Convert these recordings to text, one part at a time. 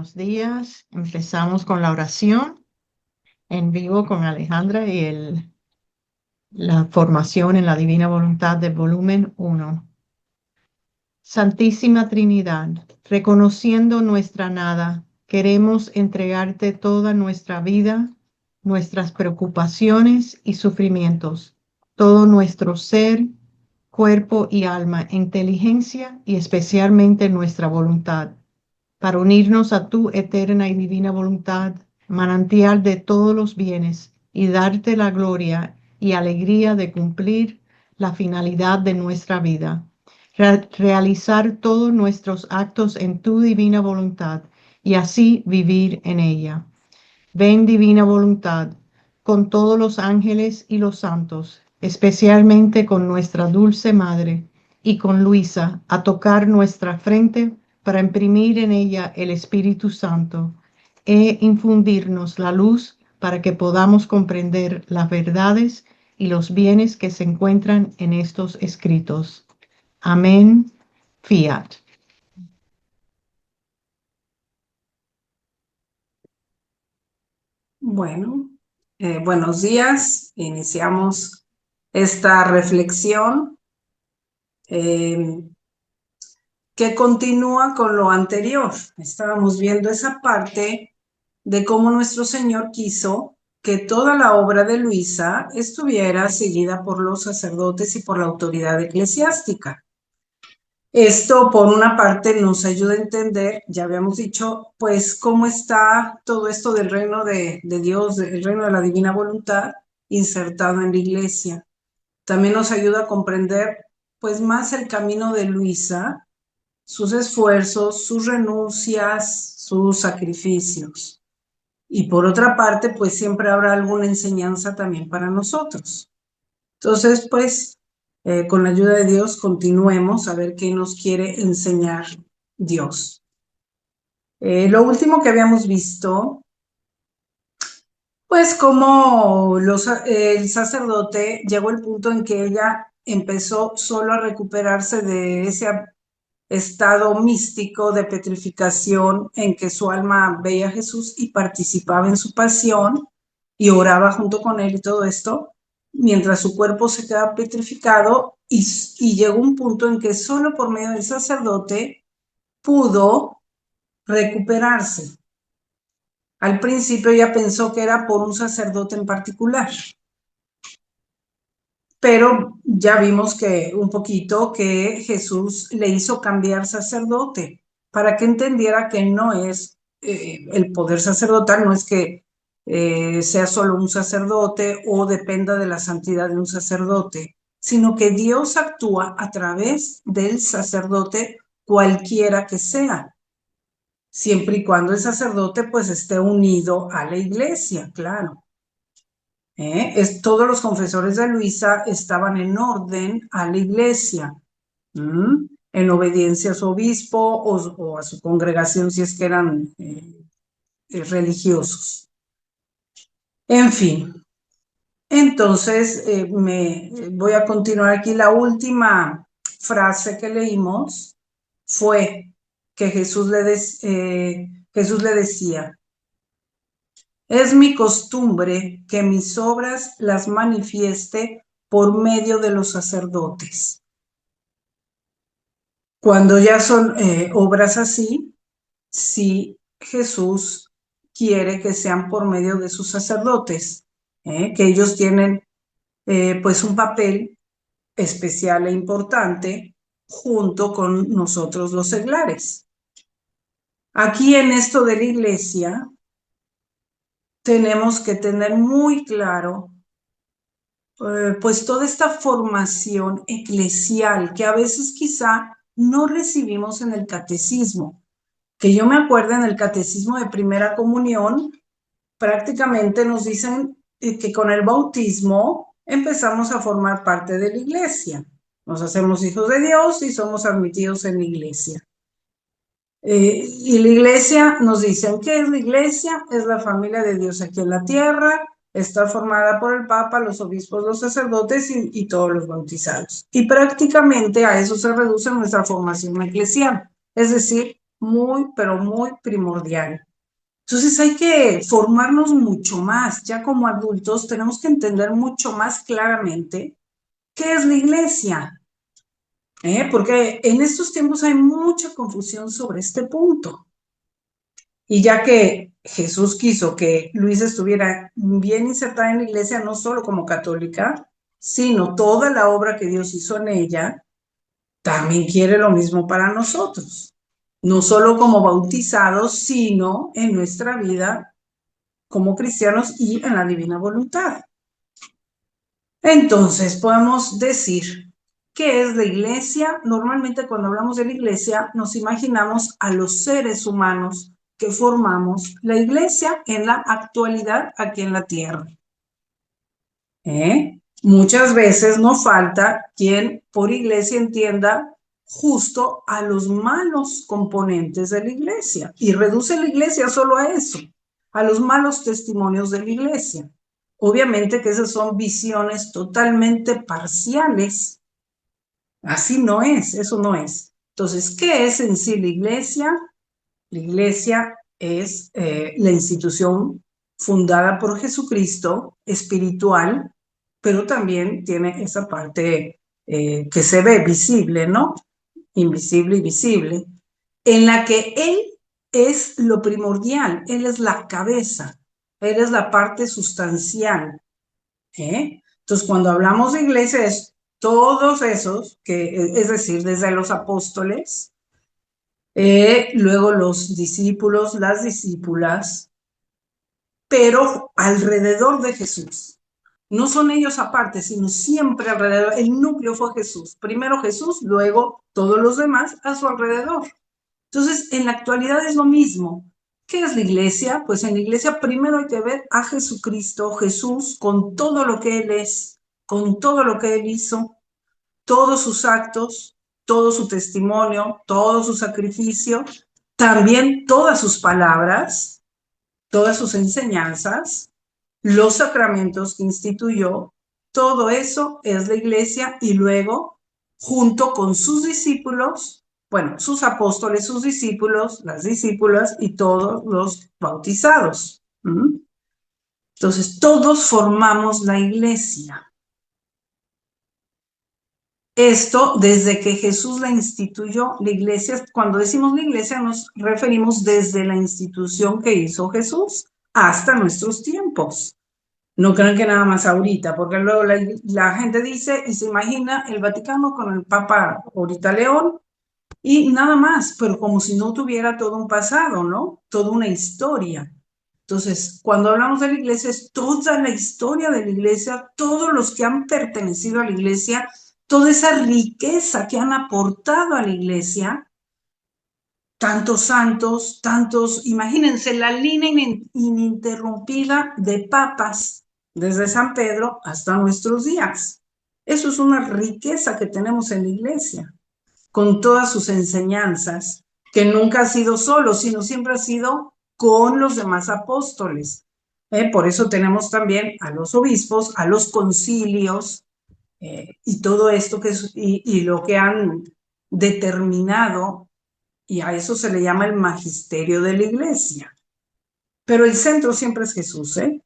buenos días. Empezamos con la oración en vivo con Alejandra y la formación en la Divina Voluntad del volumen 1. Santísima Trinidad, reconociendo nuestra nada, queremos entregarte toda nuestra vida, nuestras preocupaciones y sufrimientos, todo nuestro ser, cuerpo y alma, inteligencia y especialmente nuestra voluntad para unirnos a tu eterna y divina voluntad, manantial de todos los bienes, y darte la gloria y alegría de cumplir la finalidad de nuestra vida, realizar todos nuestros actos en tu divina voluntad y así vivir en ella. Ven, divina voluntad, con todos los ángeles y los santos, especialmente con nuestra dulce Madre y con Luisa, a tocar nuestra frente para imprimir en ella el Espíritu Santo e infundirnos la luz para que podamos comprender las verdades y los bienes que se encuentran en estos escritos. Amén. Fiat. Bueno, buenos días. Iniciamos esta reflexión eh, que continúa con lo anterior. Estábamos viendo esa parte de cómo nuestro Señor quiso que toda la obra de Luisa estuviera seguida por los sacerdotes y por la autoridad eclesiástica. Esto, por una parte, nos ayuda a entender, ya habíamos dicho, pues cómo está todo esto del reino de Dios, del reino de la divina voluntad, insertado en la iglesia. También nos ayuda a comprender, pues, más el camino de Luisa, sus esfuerzos, sus renuncias, sus sacrificios. Y por otra parte, pues siempre habrá alguna enseñanza también para nosotros. Entonces, pues, con la ayuda de Dios, continuemos a ver qué nos quiere enseñar Dios. Lo último que habíamos visto, pues como el sacerdote llegó el punto en que ella empezó solo a recuperarse de ese estado místico de petrificación en que su alma veía a Jesús y participaba en su pasión y oraba junto con él y todo esto, mientras su cuerpo se quedaba petrificado y llegó un punto en que solo por medio del sacerdote pudo recuperarse. Al principio ella pensó que era por un sacerdote en particular, pero ya vimos que un poquito que Jesús le hizo cambiar sacerdote para que entendiera que no es el poder sacerdotal, no es que sea solo un sacerdote o dependa de la santidad de un sacerdote, sino que Dios actúa a través del sacerdote cualquiera que sea, siempre y cuando el sacerdote pues esté unido a la iglesia, claro. Todos los confesores de Luisa estaban en orden a la iglesia, en obediencia a su obispo o a su congregación si es que eran religiosos. En fin, entonces me voy a continuar aquí. La última frase que leímos fue que Jesús le decía: es mi costumbre que mis obras las manifieste por medio de los sacerdotes. Cuando ya son obras así, sí Jesús quiere que sean por medio de sus sacerdotes, que ellos tienen pues un papel especial e importante junto con nosotros los seglares. Aquí en esto de la iglesia tenemos que tener muy claro pues toda esta formación eclesial que a veces quizá no recibimos en el catecismo. Que yo me acuerdo en el catecismo de primera comunión, prácticamente nos dicen que con el bautismo empezamos a formar parte de la iglesia. Nos hacemos hijos de Dios y somos admitidos en la iglesia. Y la iglesia nos dicen, ¿qué es la iglesia? Es la familia de Dios aquí en la tierra, está formada por el Papa, los obispos, los sacerdotes y todos los bautizados. Y prácticamente a eso se reduce nuestra formación eclesial. Es decir, muy, pero muy primordial. Entonces hay que formarnos mucho más. Ya como adultos tenemos que entender mucho más claramente qué es la iglesia, porque en estos tiempos hay mucha confusión sobre este punto. Y ya que Jesús quiso que Luisa estuviera bien insertada en la iglesia, no solo como católica, sino toda la obra que Dios hizo en ella, también quiere lo mismo para nosotros. No solo como bautizados, sino en nuestra vida como cristianos y en la divina voluntad. Entonces, podemos decir, ¿qué es la iglesia? Normalmente cuando hablamos de la iglesia nos imaginamos a los seres humanos que formamos la iglesia en la actualidad aquí en la tierra. Muchas veces no falta quien por iglesia entienda justo a los malos componentes de la iglesia y reduce la iglesia solo a eso, a los malos testimonios de la iglesia. Obviamente que esas son visiones totalmente parciales. Así no es, eso no es. Entonces, ¿qué es en sí la iglesia? La iglesia es la institución fundada por Jesucristo, espiritual, pero también tiene esa parte que se ve visible, ¿no? Invisible y visible, en la que Él es lo primordial, Él es la cabeza, Él es la parte sustancial. Entonces, cuando hablamos de iglesia, es todos esos, es decir, desde los apóstoles, luego los discípulos, las discípulas, pero alrededor de Jesús. No son ellos aparte, sino siempre alrededor. El núcleo fue Jesús. Primero Jesús, luego todos los demás a su alrededor. Entonces, en la actualidad es lo mismo. ¿Qué es la iglesia? Pues en la iglesia primero hay que ver a Jesucristo, Jesús, con todo lo que Él es, con todo lo que Él hizo, todos sus actos, todo su testimonio, todo su sacrificio, también todas sus palabras, todas sus enseñanzas, los sacramentos que instituyó, todo eso es la iglesia y luego, junto con sus discípulos, bueno, sus apóstoles, sus discípulos, las discípulas y todos los bautizados. Entonces, todos formamos la iglesia. Esto desde que Jesús la instituyó, la iglesia, cuando decimos la iglesia nos referimos desde la institución que hizo Jesús hasta nuestros tiempos. No crean que nada más ahorita, porque luego la gente dice y se imagina el Vaticano con el Papa ahorita León y nada más, pero como si no tuviera todo un pasado, ¿no? Toda una historia. Entonces, cuando hablamos de la iglesia, es toda la historia de la iglesia, todos los que han pertenecido a la iglesia, toda esa riqueza que han aportado a la iglesia, tantos santos, tantos, imagínense la línea ininterrumpida de papas, desde San Pedro hasta nuestros días. Eso es una riqueza que tenemos en la iglesia, con todas sus enseñanzas, que nunca ha sido solo, sino siempre ha sido con los demás apóstoles. Por eso tenemos también a los obispos, a los concilios, y todo esto y lo que han determinado, y a eso se le llama el magisterio de la iglesia. Pero el centro siempre es Jesús, ¿eh?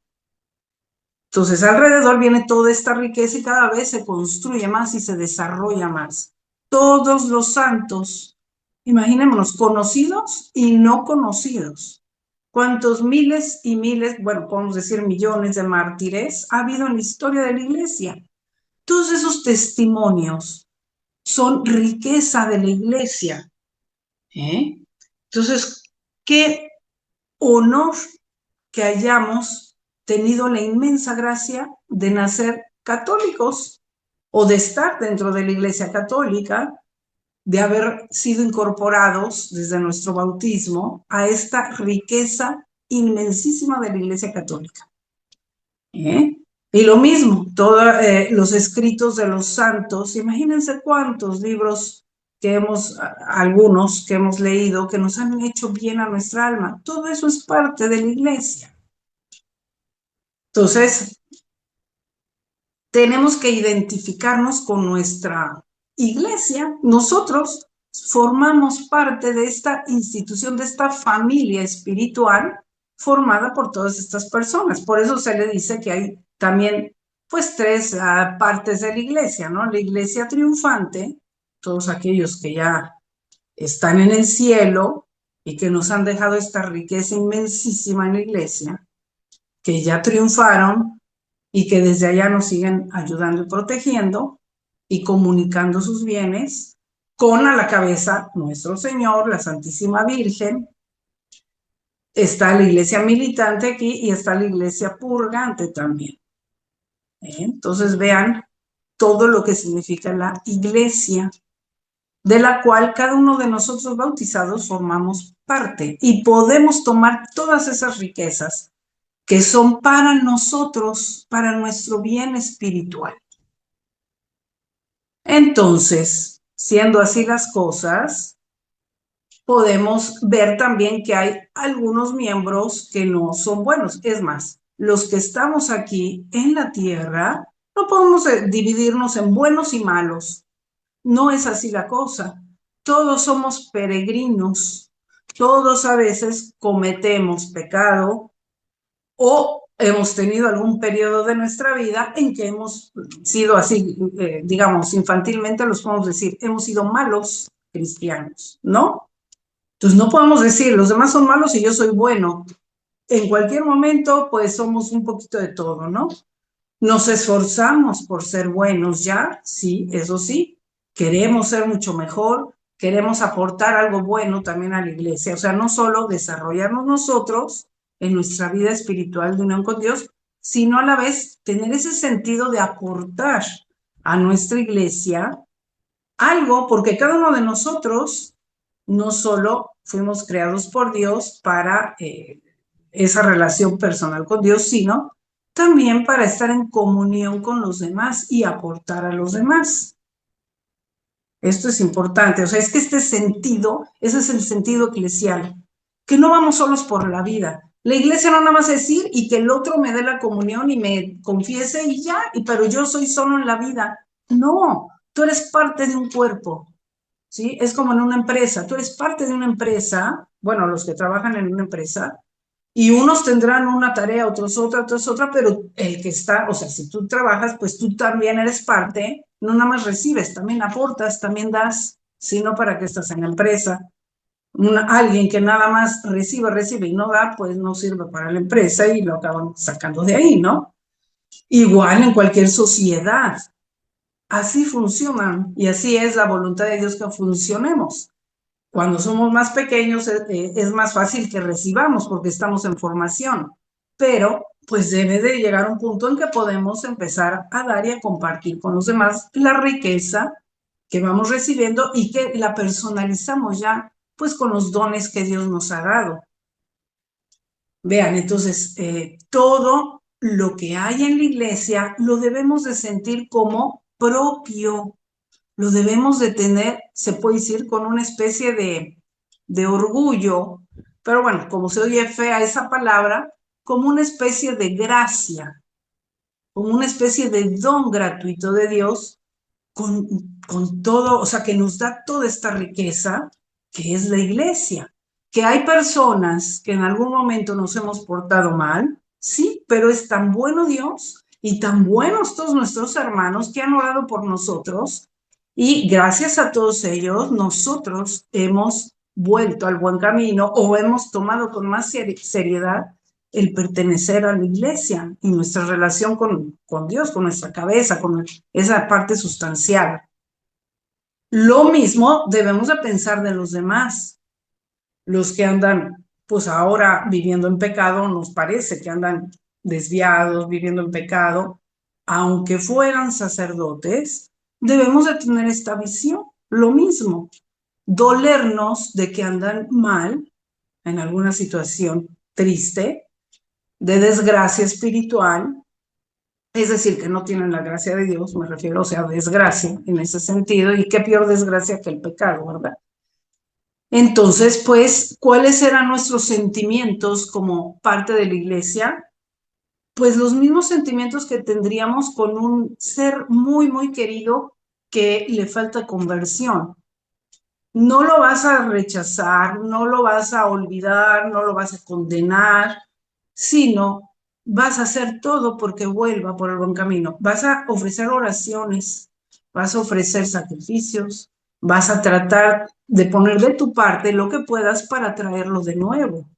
Entonces alrededor viene toda esta riqueza y cada vez se construye más y se desarrolla más. Todos los santos, imaginémonos, conocidos y no conocidos. ¿Cuántos miles y miles, bueno, podemos decir millones de mártires ha habido en la historia de la iglesia? Todos esos testimonios son riqueza de la iglesia. Entonces, qué honor que hayamos tenido la inmensa gracia de nacer católicos o de estar dentro de la Iglesia Católica, de haber sido incorporados desde nuestro bautismo a esta riqueza inmensísima de la Iglesia Católica. Y lo mismo, todos los escritos de los santos, imagínense cuántos libros algunos que hemos leído, que nos han hecho bien a nuestra alma. Todo eso es parte de la iglesia. Entonces, tenemos que identificarnos con nuestra iglesia, nosotros, formamos parte de esta institución, de esta familia espiritual formada por todas estas personas. Por eso se le dice que hay también, pues, tres partes de la iglesia, ¿no? La iglesia triunfante, todos aquellos que ya están en el cielo y que nos han dejado esta riqueza inmensísima en la iglesia, que ya triunfaron y que desde allá nos siguen ayudando y protegiendo y comunicando sus bienes, con a la cabeza nuestro Señor, la Santísima Virgen. Está la iglesia militante aquí y está la iglesia purgante también. Entonces vean todo lo que significa la iglesia, de la cual cada uno de nosotros bautizados formamos parte y podemos tomar todas esas riquezas que son para nosotros, para nuestro bien espiritual. Entonces, siendo así las cosas, podemos ver también que hay algunos miembros que no son buenos. Es más, los que estamos aquí en la tierra, no podemos dividirnos en buenos y malos. No es así la cosa. Todos somos peregrinos. Todos a veces cometemos pecado o hemos tenido algún periodo de nuestra vida en que hemos sido así, digamos, infantilmente los podemos decir, hemos sido malos cristianos, ¿no? Entonces no podemos decir, los demás son malos y yo soy bueno. En cualquier momento, pues somos un poquito de todo, ¿no? Nos esforzamos por ser buenos ya, sí, eso sí. Queremos ser mucho mejor, queremos aportar algo bueno también a la iglesia. O sea, no solo desarrollarnos nosotros en nuestra vida espiritual de unión con Dios, sino a la vez tener ese sentido de aportar a nuestra iglesia algo, porque cada uno de nosotros no solo fuimos creados por Dios para esa relación personal con Dios, sino también para estar en comunión con los demás y aportar a los demás. Esto es importante, o sea, es que este sentido, ese es el sentido eclesial, que no vamos solos por la vida. La iglesia no nada más es ir y que el otro me dé la comunión y me confiese y ya, pero yo soy solo en la vida. No, tú eres parte de un cuerpo, ¿sí? Es como en una empresa, tú eres parte de una empresa, bueno, los que trabajan en una empresa, y unos tendrán una tarea, otros otra, pero el que está, o sea, si tú trabajas, pues tú también eres parte, no nada más recibes, también aportas, también das, sino para que estás en la empresa. Alguien que nada más recibe y no da, pues no sirve para la empresa y lo acaban sacando de ahí, ¿no? Igual en cualquier sociedad. Así funcionan y así es la voluntad de Dios que funcionemos. Cuando somos más pequeños es más fácil que recibamos porque estamos en formación, pero pues debe de llegar un punto en que podemos empezar a dar y a compartir con los demás la riqueza que vamos recibiendo y que la personalizamos ya pues con los dones que Dios nos ha dado. Vean, entonces todo lo que hay en la iglesia lo debemos de sentir como propio, lo debemos de tener, se puede decir, con una especie de orgullo, pero bueno, como se oye fea esa palabra, como una especie de gracia, como una especie de don gratuito de Dios, con todo, o sea, que nos da toda esta riqueza que es la iglesia. Que hay personas que en algún momento nos hemos portado mal, sí, pero es tan bueno Dios y tan buenos todos nuestros hermanos que han orado por nosotros y gracias a todos ellos nosotros hemos vuelto al buen camino o hemos tomado con más seriedad el pertenecer a la iglesia y nuestra relación con Dios, con nuestra cabeza, con esa parte sustancial. Lo mismo debemos de pensar de los demás, los que andan, pues ahora viviendo en pecado, nos parece que andan desviados, viviendo en pecado, aunque fueran sacerdotes, debemos de tener esta visión, lo mismo, dolernos de que andan mal en alguna situación triste, de desgracia espiritual, es decir, que no tienen la gracia de Dios, me refiero, o sea, desgracia en ese sentido, y qué peor desgracia que el pecado, ¿verdad? Entonces, pues, ¿cuáles eran nuestros sentimientos como parte de la iglesia? Pues los mismos sentimientos que tendríamos con un ser muy, muy querido que le falta conversión. No lo vas a rechazar, no lo vas a olvidar, no lo vas a condenar, sino vas a hacer todo porque vuelva por el buen camino. Vas a ofrecer oraciones, vas a ofrecer sacrificios, vas a tratar de poner de tu parte lo que puedas para traerlo de nuevo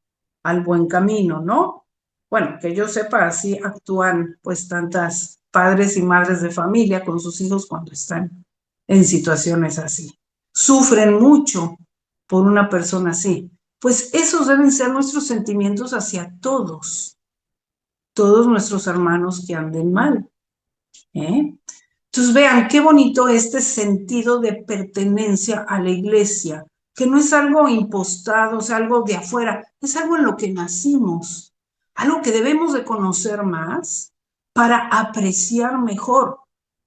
al buen camino, ¿no? Bueno, que yo sepa, así actúan pues tantas padres y madres de familia con sus hijos cuando están en situaciones así. Sufren mucho por una persona así. Pues esos deben ser nuestros sentimientos hacia todos nuestros hermanos que anden mal. ¿Eh? Entonces vean qué bonito este sentido de pertenencia a la iglesia, que no es algo impostado, o sea, algo de afuera, es algo en lo que nacimos, algo que debemos de conocer más para apreciar mejor,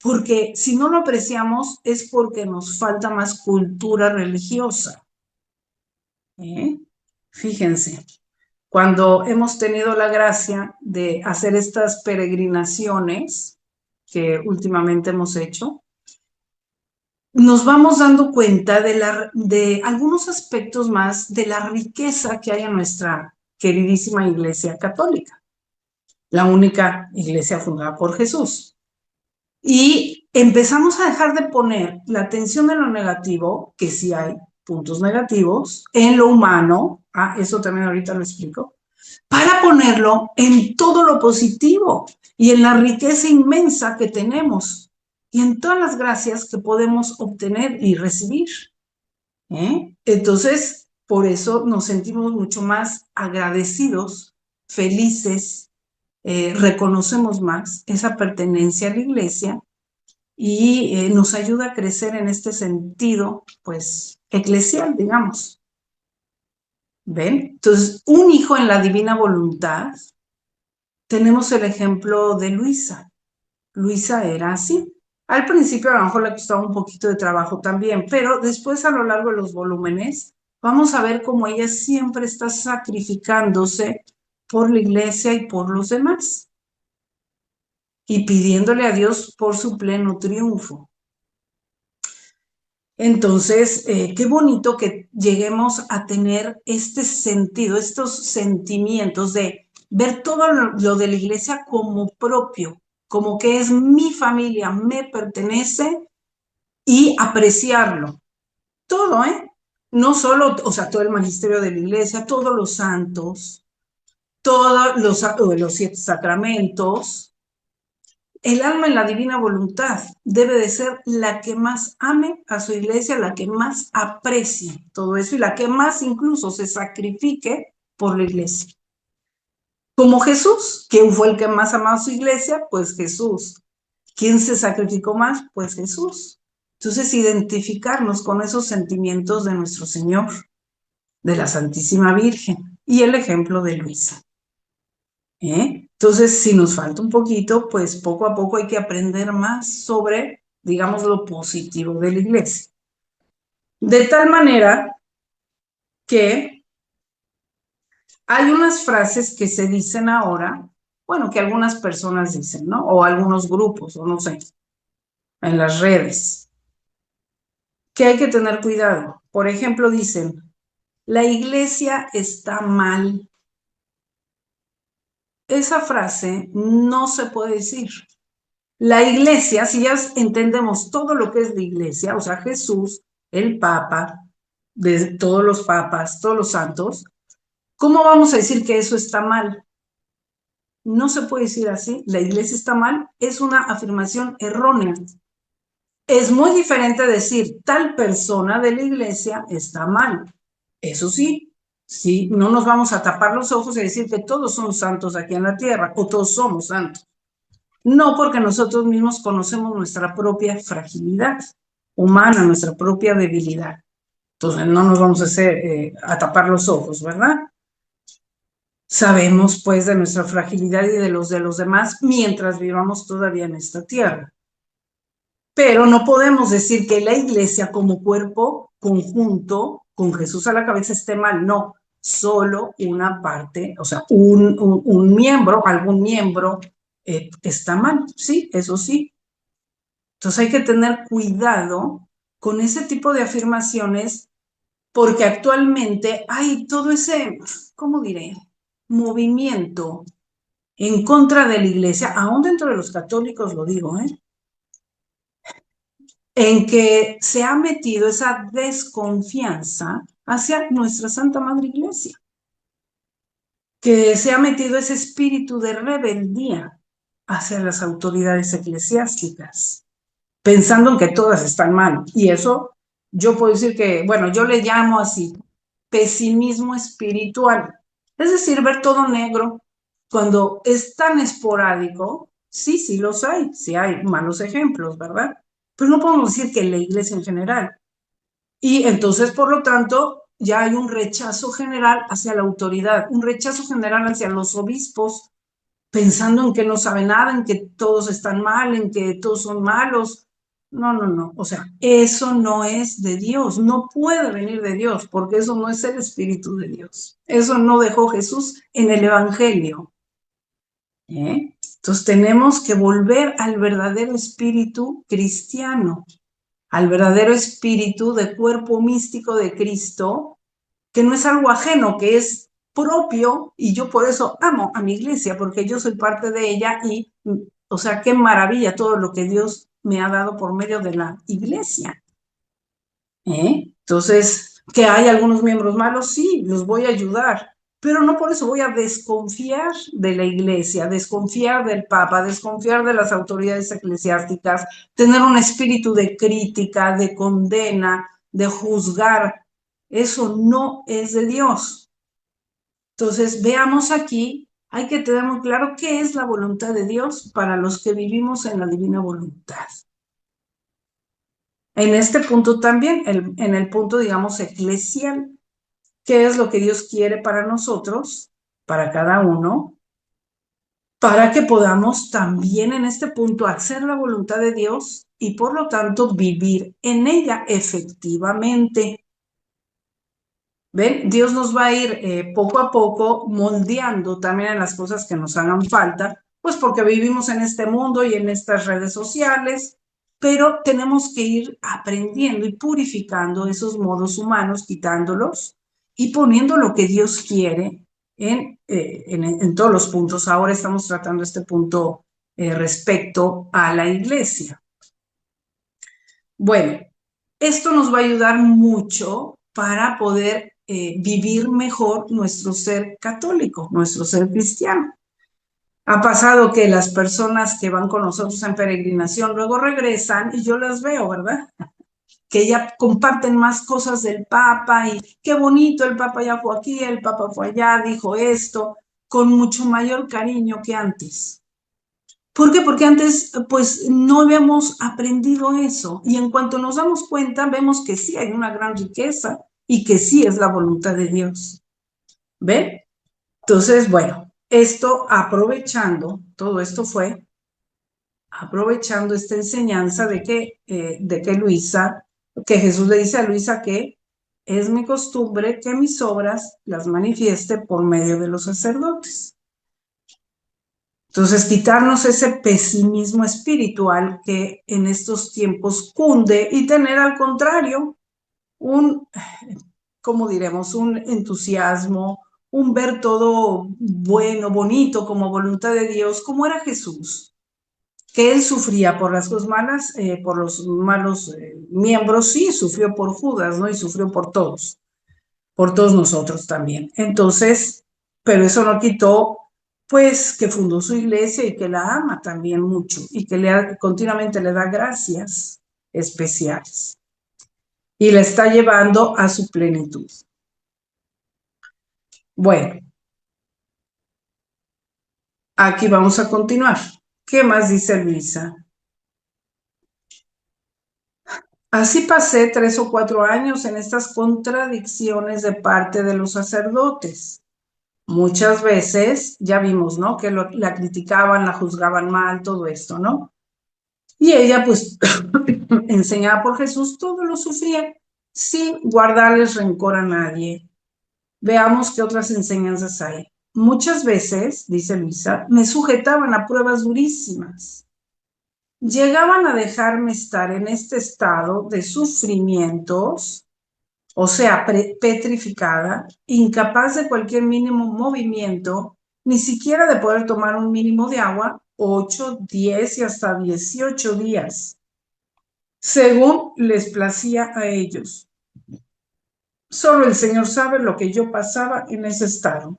porque si no lo apreciamos es porque nos falta más cultura religiosa. ¿Eh? Fíjense, cuando hemos tenido la gracia de hacer estas peregrinaciones que últimamente hemos hecho, nos vamos dando cuenta de algunos aspectos más de la riqueza que hay en nuestra queridísima Iglesia Católica, la única iglesia fundada por Jesús. Y empezamos a dejar de poner la atención en lo negativo, que sí hay puntos negativos, en lo humano, eso también ahorita lo explico, para ponerlo en todo lo positivo y en la riqueza inmensa que tenemos y en todas las gracias que podemos obtener y recibir. Entonces, por eso nos sentimos mucho más agradecidos, felices, reconocemos más esa pertenencia a la iglesia y nos ayuda a crecer en este sentido, pues, eclesial, digamos. ¿Ven? Entonces, un hijo en la divina voluntad. Tenemos el ejemplo de Luisa. Luisa era así. Al principio a lo mejor le costaba un poquito de trabajo también, pero después a lo largo de los volúmenes vamos a ver cómo ella siempre está sacrificándose por la iglesia y por los demás y pidiéndole a Dios por su pleno triunfo. Entonces, qué bonito que lleguemos a tener este sentido, estos sentimientos de ver todo lo de la iglesia como propio, como que es mi familia, me pertenece y apreciarlo. Todo, ¿eh? No solo, o sea, todo el magisterio de la iglesia, todos los santos, todos los 7 sacramentos. El alma en la divina voluntad debe de ser la que más ame a su iglesia, la que más aprecie todo eso y la que más incluso se sacrifique por la iglesia. Como Jesús, ¿quién fue el que más amaba a su iglesia? Pues Jesús. ¿Quién se sacrificó más? Pues Jesús. Entonces, identificarnos con esos sentimientos de nuestro Señor, de la Santísima Virgen y el ejemplo de Luisa. Entonces, si nos falta un poquito, pues poco a poco hay que aprender más sobre, digamos, lo positivo de la iglesia. De tal manera que hay unas frases que se dicen ahora, bueno, que algunas personas dicen, ¿no? O algunos grupos, o no sé, en las redes, que hay que tener cuidado. Por ejemplo, dicen, la iglesia está mal. Esa frase no se puede decir. La iglesia, si ya entendemos todo lo que es la iglesia, o sea, Jesús, el Papa, de todos los papas, todos los santos, ¿cómo vamos a decir que eso está mal? No se puede decir así, la iglesia está mal, es una afirmación errónea. Es muy diferente decir tal persona de la iglesia está mal. Eso sí, sí, no nos vamos a tapar los ojos y decir que todos son santos aquí en la tierra o todos somos santos. No, porque nosotros mismos conocemos nuestra propia fragilidad humana, nuestra propia debilidad. Entonces no nos vamos a hacer a tapar los ojos, ¿verdad? Sabemos pues de nuestra fragilidad y de los demás mientras vivamos todavía en esta tierra. Pero no podemos decir que la iglesia como cuerpo conjunto, con Jesús a la cabeza, esté mal. No, solo una parte, o sea, un miembro, algún miembro está mal. Sí, eso sí. Entonces hay que tener cuidado con ese tipo de afirmaciones porque actualmente hay todo ese, ¿cómo diré?, movimiento en contra de la iglesia, aún dentro de los católicos lo digo, en que se ha metido esa desconfianza hacia nuestra Santa Madre Iglesia, que se ha metido ese espíritu de rebeldía hacia las autoridades eclesiásticas, pensando en que todas están mal. Y eso yo puedo decir que, bueno, yo le llamo así, pesimismo espiritual. Es decir, ver todo negro cuando es tan esporádico. Sí, sí los hay, sí hay malos ejemplos, ¿verdad? Pero no podemos decir que la iglesia en general. Y entonces, por lo tanto, ya hay un rechazo general hacia la autoridad, un rechazo general hacia los obispos, pensando en que no saben nada, en que todos están mal, en que todos son malos. No, no, no. O sea, eso no es de Dios, no puede venir de Dios, porque eso no es el Espíritu de Dios. Eso no dejó Jesús en el Evangelio. Entonces tenemos que volver al verdadero espíritu cristiano, al verdadero espíritu de cuerpo místico de Cristo, que no es algo ajeno, que es propio, y yo por eso amo a mi iglesia, porque yo soy parte de ella y, o sea, qué maravilla todo lo que Dios me ha dado por medio de la iglesia. Entonces, que hay algunos miembros malos, sí, los voy a ayudar, pero no por eso voy a desconfiar de la iglesia, desconfiar del Papa, desconfiar de las autoridades eclesiásticas, tener un espíritu de crítica, de condena, de juzgar. Eso no es de Dios. Entonces, veamos aquí, hay que tener muy claro qué es la voluntad de Dios para los que vivimos en la divina voluntad. En este punto también, en el punto, digamos, eclesial, qué es lo que Dios quiere para nosotros, para cada uno, para que podamos también en este punto hacer la voluntad de Dios y por lo tanto vivir en ella efectivamente. ¿Ven? Dios nos va a ir poco a poco moldeando también en las cosas que nos hagan falta, pues porque vivimos en este mundo y en estas redes sociales, pero tenemos que ir aprendiendo y purificando esos modos humanos, quitándolos y poniendo lo que Dios quiere en todos los puntos. Ahora estamos tratando este punto respecto a la iglesia. Bueno, esto nos va a ayudar mucho para poder vivir mejor nuestro ser católico, nuestro ser cristiano. Ha pasado que las personas que van con nosotros en peregrinación luego regresan y yo las veo, ¿verdad? Que ya comparten más cosas del Papa y qué bonito, el Papa ya fue aquí, el Papa fue allá, dijo esto, con mucho mayor cariño que antes. ¿Por qué? Porque antes pues no habíamos aprendido eso y en cuanto nos damos cuenta vemos que sí hay una gran riqueza y que sí es la voluntad de Dios. ¿Ven? Entonces, bueno, esto aprovechando, todo esto fue aprovechando esta enseñanza de que Luisa, que Jesús le dice a Luisa que es mi costumbre que mis obras las manifieste por medio de los sacerdotes. Entonces, quitarnos ese pesimismo espiritual que en estos tiempos cunde y tener al contrario ¿cómo diremos? Un entusiasmo, un ver todo bueno, bonito, como voluntad de Dios, como era Jesús, que él sufría por las cosas malas, por los malos miembros, sí, sufrió por Judas, ¿no? Y sufrió por todos nosotros también. Entonces, pero eso no quitó, pues, que fundó su iglesia y que la ama también mucho y que continuamente le da gracias especiales y la está llevando a su plenitud. Bueno, aquí vamos a continuar. ¿Qué más dice Luisa? Así pasé 3 o 4 años en estas contradicciones de parte de los sacerdotes. Muchas veces, ya vimos, ¿no? Que la criticaban, la juzgaban mal, todo esto, ¿no? Y ella, pues, enseñada por Jesús, todo lo sufría sin guardarles rencor a nadie. Veamos qué otras enseñanzas hay. Muchas veces, dice Luisa, me sujetaban a pruebas durísimas. Llegaban a dejarme estar en este estado de sufrimientos o sea, petrificada, incapaz de cualquier mínimo movimiento, ni siquiera de poder tomar un mínimo de agua, 8, 10 y hasta 18 días, según les placía a ellos. Solo el Señor sabe lo que yo pasaba en ese estado.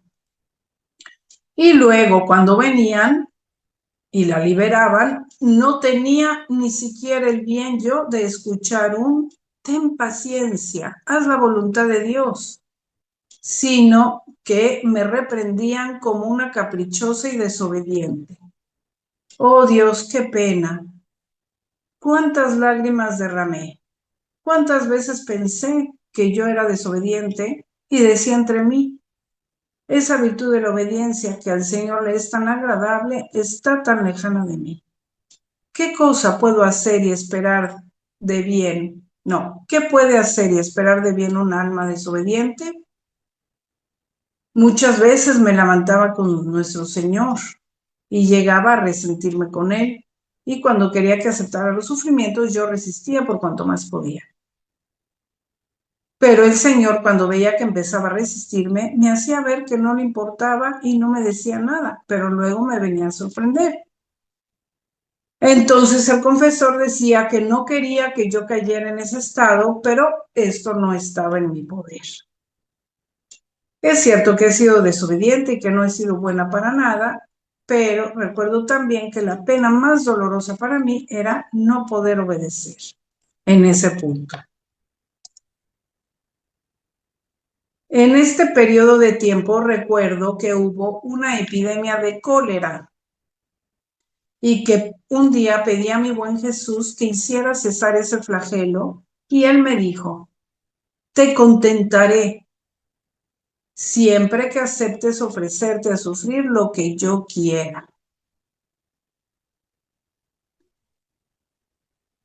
Y luego, cuando venían y la liberaban, no tenía ni siquiera el bien yo de escuchar un ten paciencia, haz la voluntad de Dios, sino que me reprendían como una caprichosa y desobediente. Oh Dios, qué pena. Cuántas lágrimas derramé. Cuántas veces pensé que yo era desobediente y decía entre mí, esa virtud de la obediencia que al Señor le es tan agradable está tan lejana de mí. ¿Qué cosa puedo hacer y esperar de bien? No, ¿qué puede hacer y esperar de bien un alma desobediente? Muchas veces me lamentaba con nuestro Señor y llegaba a resentirme con Él. Y cuando quería que aceptara los sufrimientos, yo resistía por cuanto más podía. Pero el Señor, cuando veía que empezaba a resistirme, me hacía ver que no le importaba y no me decía nada, pero luego me venía a sorprender. Entonces el confesor decía que no quería que yo cayera en ese estado, pero esto no estaba en mi poder. Es cierto que he sido desobediente y que no he sido buena para nada, pero recuerdo también que la pena más dolorosa para mí era no poder obedecer en ese punto. En este periodo de tiempo recuerdo que hubo una epidemia de cólera y que un día pedí a mi buen Jesús que hiciera cesar ese flagelo y él me dijo, te contentaré siempre que aceptes ofrecerte a sufrir lo que yo quiera.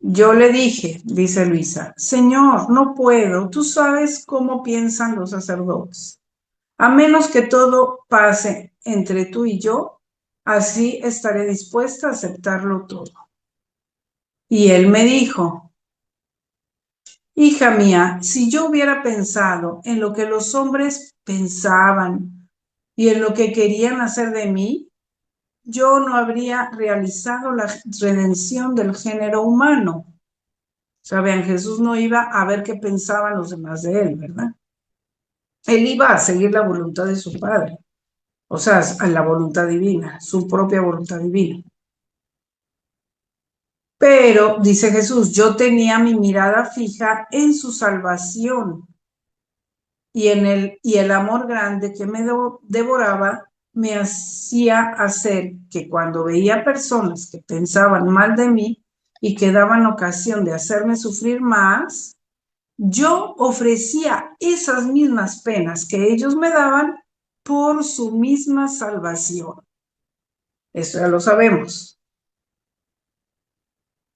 Yo le dije, dice Luisa, Señor, no puedo, tú sabes cómo piensan los sacerdotes. A menos que todo pase entre tú y yo, así estaré dispuesta a aceptarlo todo. Y él me dijo, hija mía, si yo hubiera pensado en lo que los hombres pensaban y en lo que querían hacer de mí, yo no habría realizado la redención del género humano. O sea, vean, Jesús no iba a ver qué pensaban los demás de él, ¿verdad? Él iba a seguir la voluntad de su Padre, o sea, a la voluntad divina, su propia voluntad divina. Pero, dice Jesús, yo tenía mi mirada fija en su salvación y el amor grande que me devoraba me hacía hacer que cuando veía personas que pensaban mal de mí y que daban ocasión de hacerme sufrir más, yo ofrecía esas mismas penas que ellos me daban por su misma salvación. Eso ya lo sabemos.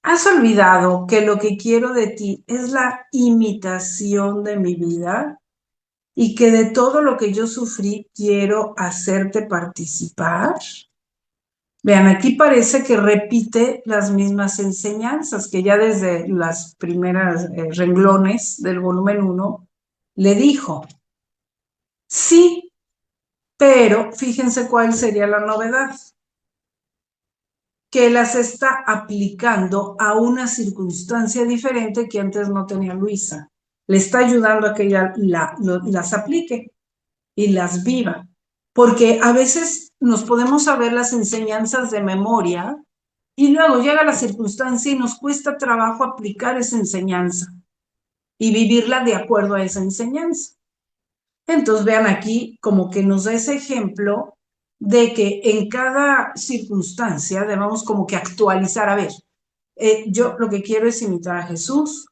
¿Has olvidado que lo que quiero de ti es la imitación de mi vida? Y que de todo lo que yo sufrí quiero hacerte participar. Vean, aquí parece que repite las mismas enseñanzas que ya desde las primeras renglones del volumen 1 le dijo. Sí, pero fíjense cuál sería la novedad, que las está aplicando a una circunstancia diferente que antes no tenía Luisa. Le está ayudando a que ella las aplique y las viva, porque a veces nos podemos saber las enseñanzas de memoria y luego llega la circunstancia y nos cuesta trabajo aplicar esa enseñanza y vivirla de acuerdo a esa enseñanza. Entonces vean aquí como que nos da ese ejemplo de que en cada circunstancia debemos como que actualizar, a ver, yo lo que quiero es imitar a Jesús,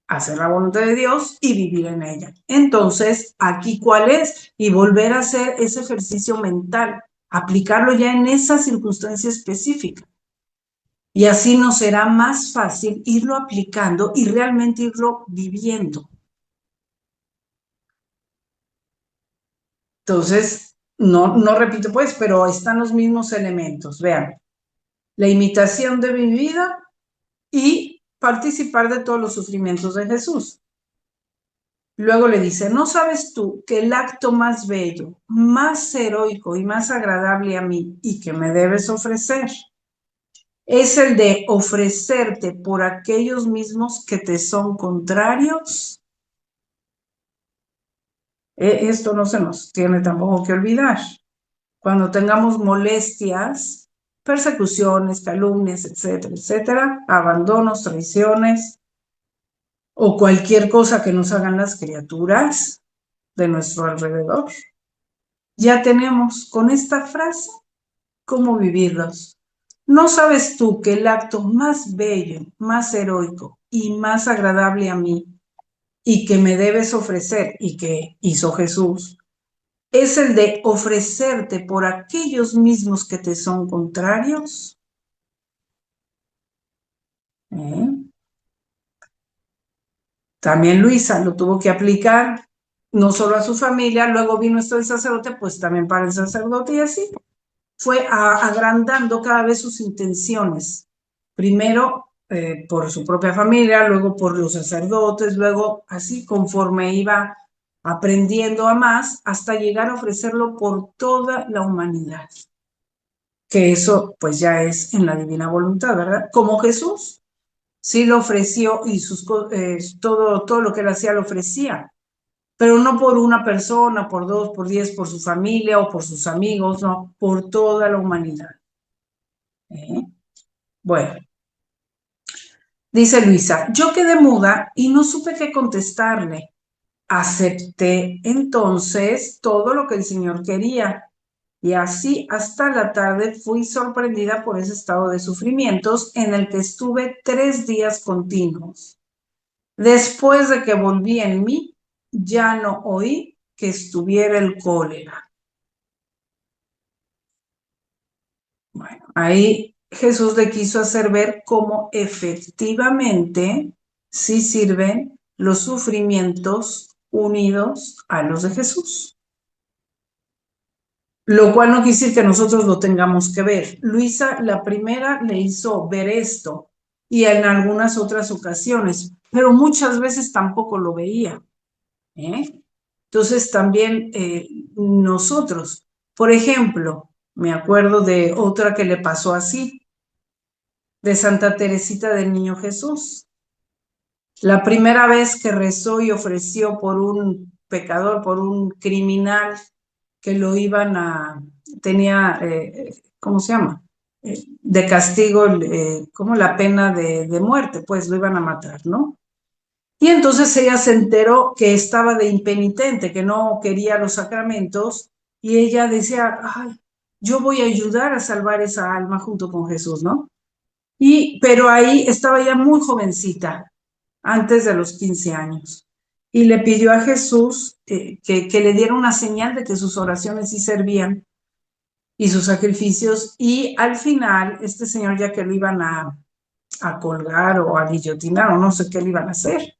hacer la voluntad de Dios y vivir en ella. Entonces, aquí cuál es y volver a hacer ese ejercicio mental, aplicarlo ya en esa circunstancia específica. Y así nos será más fácil irlo aplicando y realmente irlo viviendo. Entonces, no repito pues, pero están los mismos elementos. Vean, la imitación de mi vida y participar de todos los sufrimientos de Jesús. Luego le dice, ¿no sabes tú que el acto más bello, más heroico y más agradable a mí y que me debes ofrecer es el de ofrecerte por aquellos mismos que te son contrarios? Esto no se nos tiene tampoco que olvidar. Cuando tengamos molestias, persecuciones, calumnias, etcétera, etcétera, abandonos, traiciones o cualquier cosa que nos hagan las criaturas de nuestro alrededor, ya tenemos con esta frase cómo vivirlos. ¿No sabes tú que el acto más bello, más heroico y más agradable a mí y que me debes ofrecer y que hizo Jesús es el de ofrecerte por aquellos mismos que te son contrarios? ¿Eh? También Luisa lo tuvo que aplicar no solo a su familia, luego vino esto del sacerdote, pues también para el sacerdote y así fue agrandando cada vez sus intenciones. Primero por su propia familia, luego por los sacerdotes, luego así conforme iba aprendiendo a más hasta llegar a ofrecerlo por toda la humanidad. Que eso pues ya es en la divina voluntad, ¿verdad? Como Jesús sí lo ofreció y todo lo que él hacía lo ofrecía, pero no por una persona, por dos, por 10, por su familia o por sus amigos, no, por toda la humanidad. Bueno, dice Luisa, yo quedé muda y no supe qué contestarle. Acepté entonces todo lo que el Señor quería y así hasta la tarde fui sorprendida por ese estado de sufrimientos en el que estuve 3 días continuos. Después de que volví en mí, ya no oí que estuviera el cólera. Bueno, ahí Jesús le quiso hacer ver cómo efectivamente sí sirven los sufrimientos unidos a los de Jesús. Lo cual no quiere decir que nosotros lo tengamos que ver. Luisa, la primera, le hizo ver esto y en algunas otras ocasiones, pero muchas veces tampoco lo veía. Entonces también nosotros, por ejemplo, me acuerdo de otra que le pasó así, de Santa Teresita del Niño Jesús. La primera vez que rezó y ofreció por un pecador, por un criminal que lo iban tenía, ¿cómo se llama? De castigo, como la pena de muerte, pues lo iban a matar, ¿no? Y entonces ella se enteró que estaba de impenitente, que no quería los sacramentos, y ella decía, ay, yo voy a ayudar a salvar esa alma junto con Jesús, ¿no? Pero ahí estaba ya muy jovencita, antes de los 15 años, y le pidió a Jesús que le diera una señal de que sus oraciones sí servían y sus sacrificios, y al final, este señor ya que lo iban a colgar o a guillotinar o no sé qué le iban a hacer,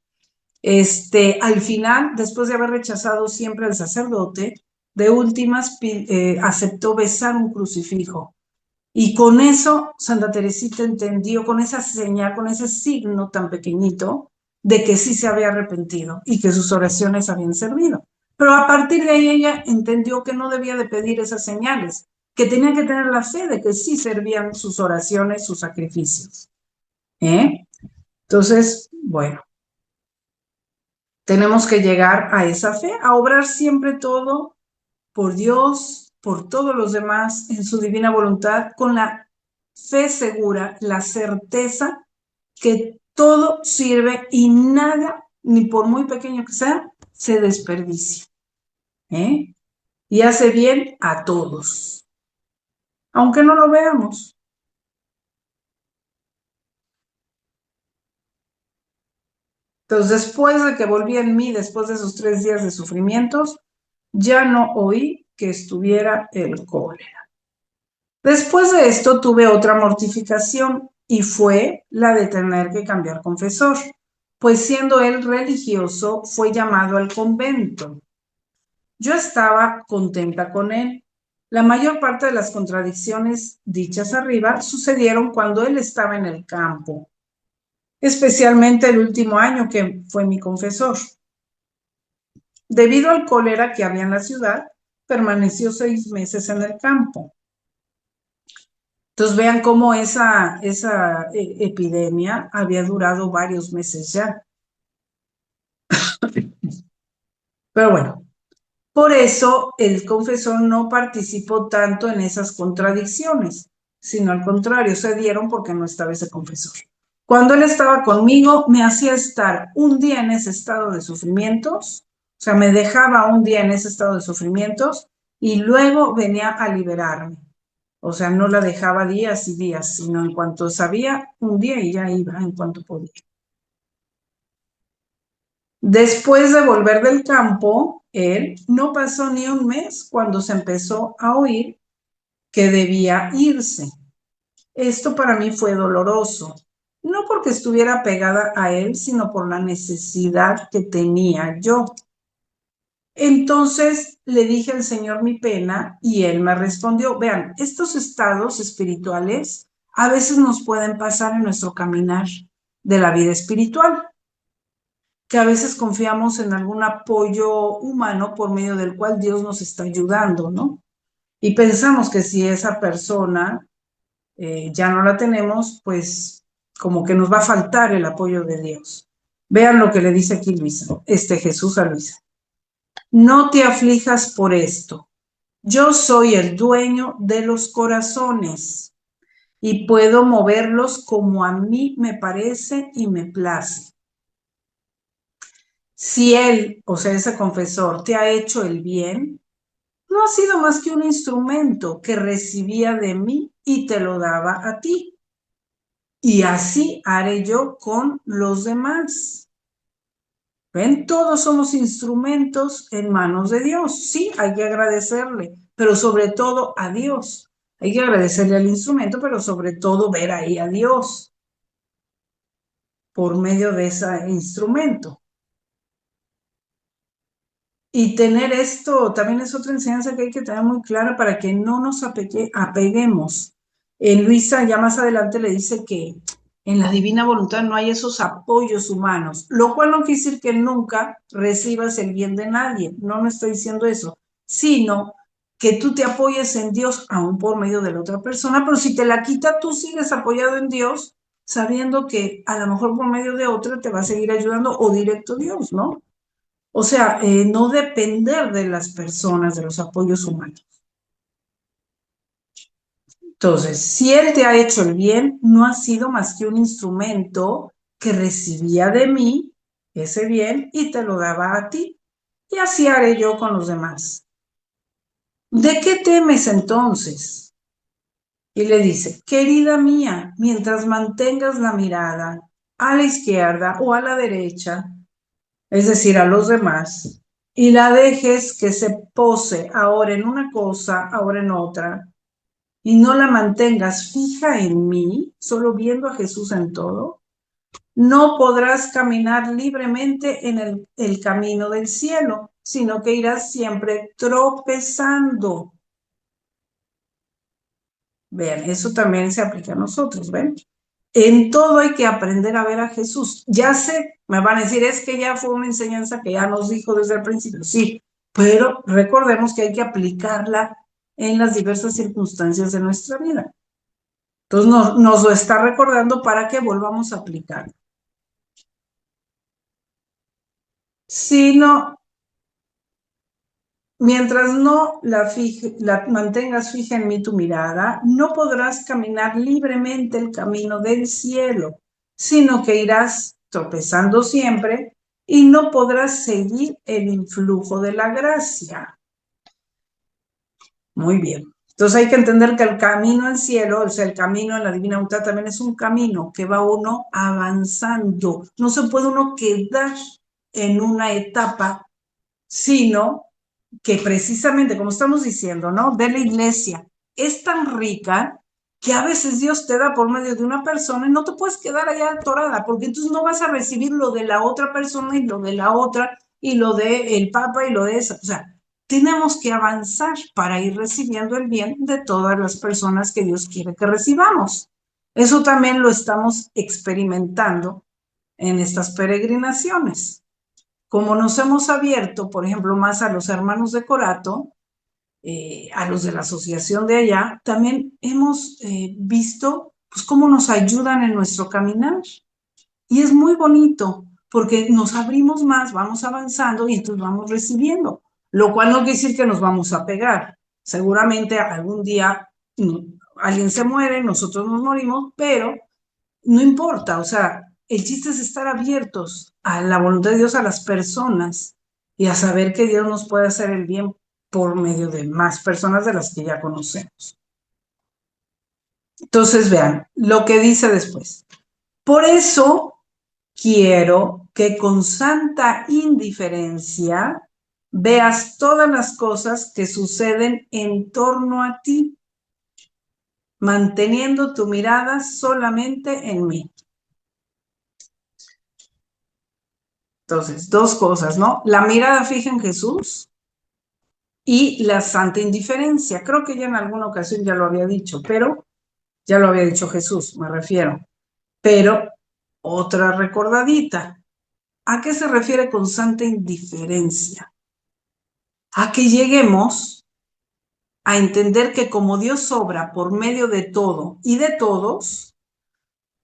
al final, después de haber rechazado siempre al sacerdote, de últimas aceptó besar un crucifijo. Y con eso Santa Teresita entendió, con esa señal, con ese signo tan pequeñito, de que sí se había arrepentido y que sus oraciones habían servido. Pero a partir de ahí ella entendió que no debía de pedir esas señales, que tenía que tener la fe de que sí servían sus oraciones, sus sacrificios. Entonces, bueno, tenemos que llegar a esa fe, a obrar siempre todo por Dios, por todos los demás, en su divina voluntad, con la fe segura, la certeza que todo sirve y nada, ni por muy pequeño que sea, se desperdicia. Y hace bien a todos, aunque no lo veamos. Entonces, después de que volví en mí, después de esos 3 días de sufrimientos, ya no oí que estuviera el cólera. Después de esto tuve otra mortificación y fue la de tener que cambiar confesor, pues siendo él religioso fue llamado al convento. Yo estaba contenta con él. La mayor parte de las contradicciones dichas arriba sucedieron cuando él estaba en el campo, especialmente el último año que fue mi confesor. Debido al cólera que había en la ciudad, permaneció 6 meses en el campo. Entonces vean cómo esa epidemia había durado varios meses ya. Pero bueno, por eso el confesor no participó tanto en esas contradicciones, sino al contrario, se dieron porque no estaba ese confesor. Cuando él estaba conmigo, me hacía estar un día en ese estado de sufrimientos, o sea, me dejaba un día en ese estado de sufrimientos y luego venía a liberarme. O sea, no la dejaba días y días, sino en cuanto sabía, un día y ya iba, en cuanto podía. Después de volver del campo, él no pasó ni un mes cuando se empezó a oír que debía irse. Esto para mí fue doloroso, no porque estuviera pegada a él, sino por la necesidad que tenía yo. Entonces le dije al Señor mi pena y él me respondió, vean, estos estados espirituales a veces nos pueden pasar en nuestro caminar de la vida espiritual, que a veces confiamos en algún apoyo humano por medio del cual Dios nos está ayudando, ¿no? Y pensamos que si esa persona ya no la tenemos, pues como que nos va a faltar el apoyo de Dios. Vean lo que le dice aquí Luisa, Jesús a Luisa. No te aflijas por esto. Yo soy el dueño de los corazones y puedo moverlos como a mí me parece y me place. Si él, o sea, ese confesor, te ha hecho el bien, no ha sido más que un instrumento que recibía de mí y te lo daba a ti. Y así haré yo con los demás. ¿Ven? Todos somos instrumentos en manos de Dios. Sí, hay que agradecerle, pero sobre todo a Dios. Hay que agradecerle al instrumento, pero sobre todo ver ahí a Dios por medio de ese instrumento. Y tener esto también es otra enseñanza que hay que tener muy clara para que no nos apeguemos. Luisa ya más adelante le dice que en la divina voluntad no hay esos apoyos humanos, lo cual no quiere decir que nunca recibas el bien de nadie, no estoy diciendo eso, sino que tú te apoyes en Dios aún por medio de la otra persona, pero si te la quita, tú sigues apoyado en Dios, sabiendo que a lo mejor por medio de otra te va a seguir ayudando o directo Dios, ¿no? O sea, no depender de las personas, de los apoyos humanos. Entonces, si Él te ha hecho el bien, no ha sido más que un instrumento que recibía de mí ese bien y te lo daba a ti. Y así haré yo con los demás. ¿De qué temes entonces? Y le dice, querida mía, mientras mantengas la mirada a la izquierda o a la derecha, es decir, a los demás, y la dejes que se pose ahora en una cosa, ahora en otra, y no la mantengas fija en mí, solo viendo a Jesús en todo, no podrás caminar libremente en el camino del cielo, sino que irás siempre tropezando. Vean, eso también se aplica a nosotros, ¿ven? En todo hay que aprender a ver a Jesús. Ya sé, me van a decir, es que ya fue una enseñanza que ya nos dijo desde el principio. Sí, pero recordemos que hay que aplicarla en las diversas circunstancias de nuestra vida. Entonces nos lo está recordando para que volvamos a aplicarlo. Si no, mientras no la mantengas fija en mí tu mirada, no podrás caminar libremente el camino del cielo, sino que irás tropezando siempre y no podrás seguir el influjo de la gracia. Muy bien. Entonces hay que entender que el camino al cielo, o sea, el camino en la divina voluntad también es un camino que va uno avanzando. No se puede uno quedar en una etapa, sino que precisamente, como estamos diciendo, ¿no? De la iglesia es tan rica que a veces Dios te da por medio de una persona y no te puedes quedar allá atorada, porque entonces no vas a recibir lo de la otra persona y lo de la otra y lo de el Papa y lo de esa. O sea, tenemos que avanzar para ir recibiendo el bien de todas las personas que Dios quiere que recibamos. Eso también lo estamos experimentando en estas peregrinaciones. como nos hemos abierto, por ejemplo, más a los hermanos de Corato, a los de la asociación de allá, también hemos visto pues, cómo nos ayudan en nuestro caminar. Y es muy bonito, porque nos abrimos más, vamos avanzando y entonces vamos recibiendo, lo cual no quiere decir que nos vamos a pegar. Seguramente algún día alguien se muere, nosotros nos morimos, pero no importa, o sea, el chiste es estar abiertos a la voluntad de Dios, a las personas y a saber que Dios nos puede hacer el bien por medio de más personas de las que ya conocemos. Entonces, vean lo que dice después. Por eso quiero que con santa indiferencia veas todas las cosas que suceden en torno a ti, manteniendo tu mirada solamente en mí. Entonces, dos cosas, ¿no? La mirada fija en Jesús y la santa indiferencia. Creo que ya en alguna ocasión ya lo había dicho, pero ya lo había dicho Jesús, me refiero. Pero otra recordadita. ¿A qué se refiere con santa indiferencia? A que lleguemos a entender que como Dios obra por medio de todo y de todos,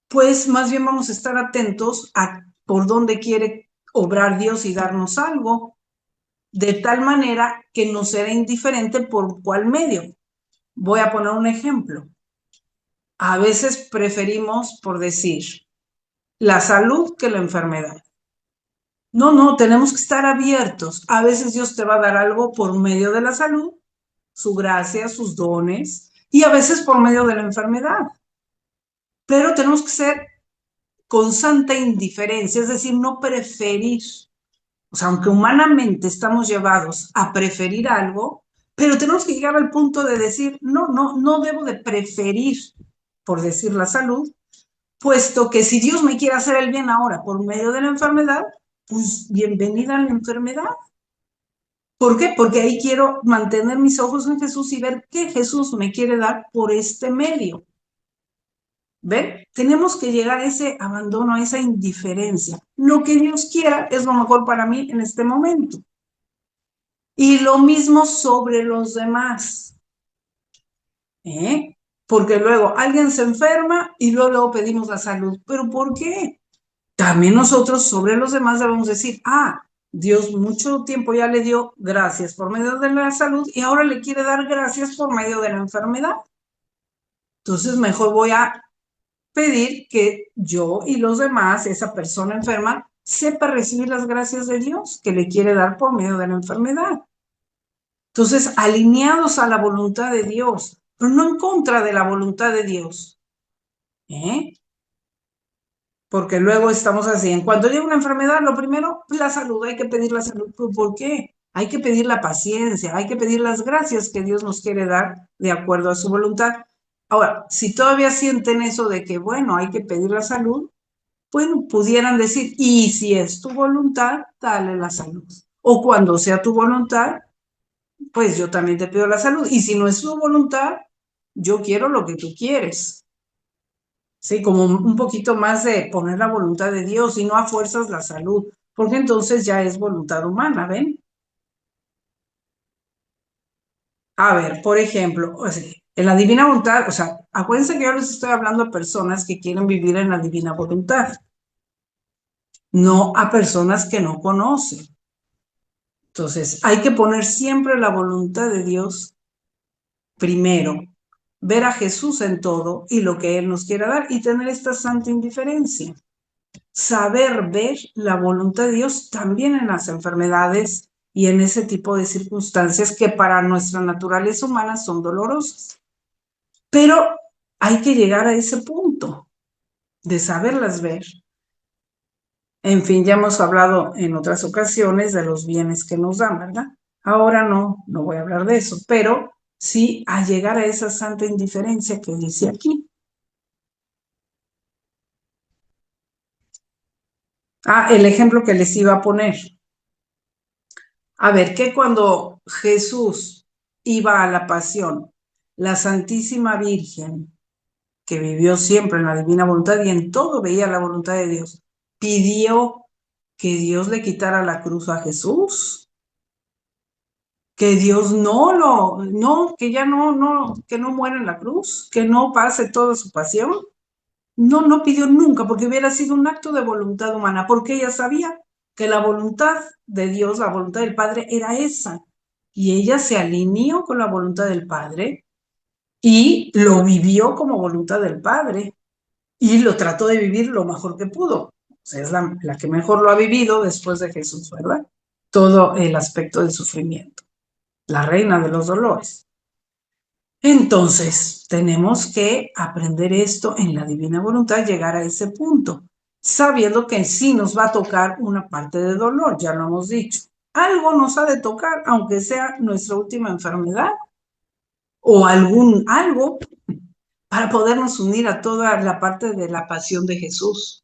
pues más bien vamos a estar atentos a por dónde quiere obrar Dios y darnos algo, de tal manera que nos será indiferente por cuál medio. Voy a poner un ejemplo. A veces preferimos, por decir, la salud que la enfermedad. No, tenemos que estar abiertos. A veces Dios te va a dar algo por medio de la salud, su gracia, sus dones, y a veces por medio de la enfermedad. Pero tenemos que ser con santa indiferencia, es decir, no preferir. O sea, aunque humanamente estamos llevados a preferir algo, pero tenemos que llegar al punto de decir, no debo de preferir, por decir la salud, puesto que si Dios me quiere hacer el bien ahora por medio de la enfermedad, pues bienvenida a la enfermedad. ¿Por qué? Porque ahí quiero mantener mis ojos en Jesús y ver qué Jesús me quiere dar por este medio. ¿Ven? Tenemos que llegar a ese abandono, a esa indiferencia. Lo que Dios quiera es lo mejor para mí en este momento. Y lo mismo sobre los demás. Porque luego alguien se enferma y luego pedimos la salud. ¿Pero por qué? También nosotros sobre los demás debemos decir, Dios mucho tiempo ya le dio gracias por medio de la salud y ahora le quiere dar gracias por medio de la enfermedad. Entonces mejor voy a pedir que yo y los demás, esa persona enferma, sepa recibir las gracias de Dios que le quiere dar por medio de la enfermedad. Entonces, alineados a la voluntad de Dios, pero no en contra de la voluntad de Dios. Porque luego estamos así. En cuanto llega una enfermedad, lo primero, la salud, hay que pedir la salud. ¿Por qué? Hay que pedir la paciencia, hay que pedir las gracias que Dios nos quiere dar de acuerdo a su voluntad. Ahora, si todavía sienten eso de que, bueno, hay que pedir la salud, bueno, pudieran decir, y si es tu voluntad, dale la salud. O cuando sea tu voluntad, pues yo también te pido la salud. Y si no es tu voluntad, yo quiero lo que tú quieres. Sí, como un poquito más de poner la voluntad de Dios y no a fuerzas la salud, porque entonces ya es voluntad humana, ¿ven? A ver, por ejemplo, o sea, en la divina voluntad, o sea, acuérdense que yo les estoy hablando a personas que quieren vivir en la divina voluntad, no a personas que no conocen. Entonces, hay que poner siempre la voluntad de Dios primero, ver a Jesús en todo y lo que Él nos quiera dar y tener esta santa indiferencia. Saber ver la voluntad de Dios también en las enfermedades y en ese tipo de circunstancias que para nuestra naturaleza humana son dolorosas. Pero hay que llegar a ese punto de saberlas ver. En fin, ya hemos hablado en otras ocasiones de los bienes que nos dan, ¿verdad? Ahora no voy a hablar de eso, pero sí a llegar a esa santa indiferencia que dice aquí. El ejemplo que les iba a poner. A ver, que cuando Jesús iba a la pasión, la Santísima Virgen, que vivió siempre en la divina voluntad y en todo veía la voluntad de Dios, pidió que Dios le quitara la cruz a Jesús, que Dios no, que ya que no muera en la cruz, que no pase toda su pasión. No pidió nunca, porque hubiera sido un acto de voluntad humana, porque ella sabía que la voluntad de Dios, la voluntad del Padre era esa. Y ella se alineó con la voluntad del Padre y lo vivió como voluntad del Padre y lo trató de vivir lo mejor que pudo. O sea, es la que mejor lo ha vivido después de Jesús, ¿verdad? Todo el aspecto del sufrimiento, la reina de los dolores. Entonces, tenemos que aprender esto en la divina voluntad, llegar a ese punto, sabiendo que sí nos va a tocar una parte de dolor, ya lo hemos dicho. Algo nos ha de tocar, aunque sea nuestra última enfermedad o algo para podernos unir a toda la parte de la pasión de Jesús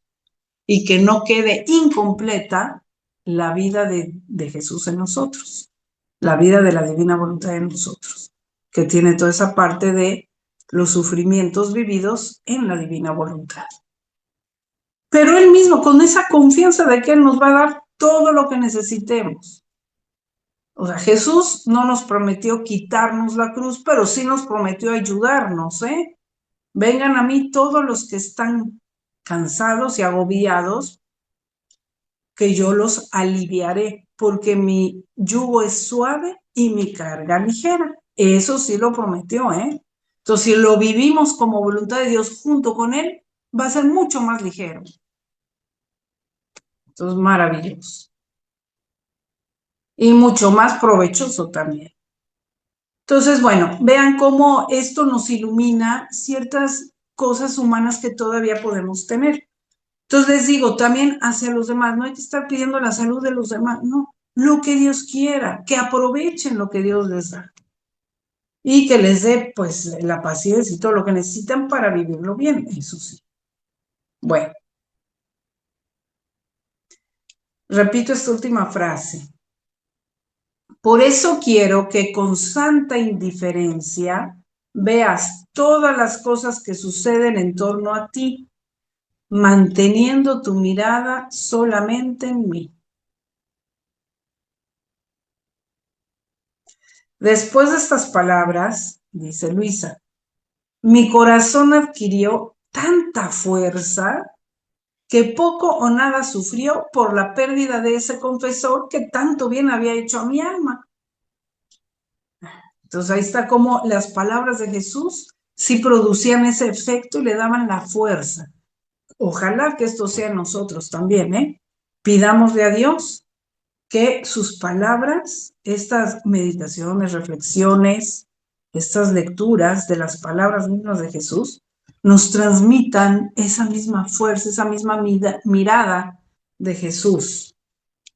y que no quede incompleta la vida de Jesús en nosotros, la vida de la divina voluntad en nosotros, que tiene toda esa parte de los sufrimientos vividos en la divina voluntad. Pero Él mismo, con esa confianza de que Él nos va a dar todo lo que necesitemos. O sea, Jesús no nos prometió quitarnos la cruz, pero sí nos prometió ayudarnos, ¿eh? Vengan a mí todos los que están cansados y agobiados, que yo los aliviaré, porque mi yugo es suave y mi carga ligera. Eso sí lo prometió, ¿eh? Entonces, si lo vivimos como voluntad de Dios junto con Él, va a ser mucho más ligero. Entonces, maravilloso. Y mucho más provechoso también. Entonces, bueno, vean cómo esto nos ilumina ciertas cosas humanas que todavía podemos tener. Entonces les digo, también hacia los demás, no hay que estar pidiendo la salud de los demás, no, lo que Dios quiera, que aprovechen lo que Dios les da y que les dé pues la paciencia y todo lo que necesitan para vivirlo bien, eso sí. Bueno, repito esta última frase. Por eso quiero que con santa indiferencia veas todas las cosas que suceden en torno a ti, manteniendo tu mirada solamente en mí. Después de estas palabras, dice Luisa, mi corazón adquirió tanta fuerza que poco o nada sufrió por la pérdida de ese confesor que tanto bien había hecho a mi alma. Entonces ahí está como las palabras de Jesús sí producían ese efecto y le daban la fuerza. Ojalá que esto sea en nosotros también, ¿eh? Pidámosle a Dios que sus palabras, estas meditaciones, reflexiones, estas lecturas de las palabras mismas de Jesús, nos transmitan esa misma fuerza, esa misma mirada de Jesús